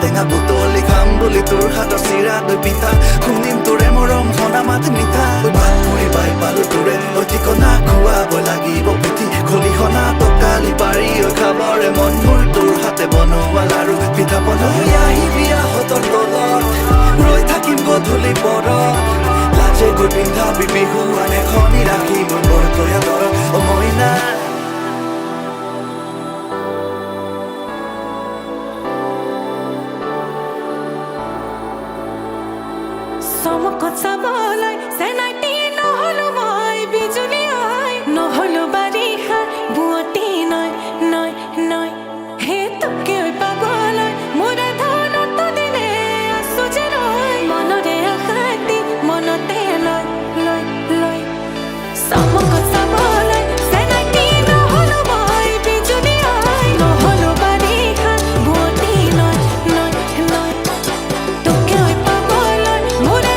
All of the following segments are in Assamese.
টেঙা বুটলি খাম বুলি তোৰ হাতৰ চিৰা দৈ পিঠা শুনিম তোৰে মৰম হনা মাত মিঠা ভাত মুড়ি পাই পালো তোৰে ঠিকনা খুৱাব লাগিব পুঠি খলিহনা টকালি পাৰি খাবৰে মন মোৰ তোৰ হাতে বনোৱা লাৰু পিঠা পনা আহিবি আহঁতৰ তলত ৰৈ থাকিম গধূলি পৰত লাজে গৈ পিন্ধাবি বিহুৱান এখনি ৰাখি মোৰ বৰকৈ আদৰত অ মইনা চমকত চাবলৈ চেনাইটি নহলো মই বিজুলী হয় নহলো বাৰিষা বুৱতী নয় নয় নয় হে তোকে পাবলৈ মোৰে ধনত দিনে আছো যে ৰয় মনৰে আশাটি মনতে লয় লয় লয় চমকত চাবলৈ চেনাইটি নহলো মই বিজুলী হয় নহলো বাৰিষা বুৱতী নয় নয় নয় তোকে পাবলৈ মোৰে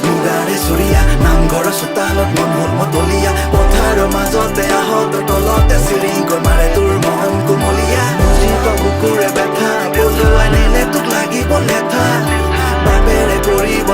মুগাৰে চুৰিয়া নামঘৰৰ চোতালত মন হ'ল মতলীয়া পথাৰৰ মাজতে আহঁতৰ তলতে চিৰিংকৈ মাৰে তোৰ মন কোমলীয়া জীৱ বুকুৰে বেথা পলুৱাই নিলে তোক লাগিব লেঠা বাপেৰে কৰিব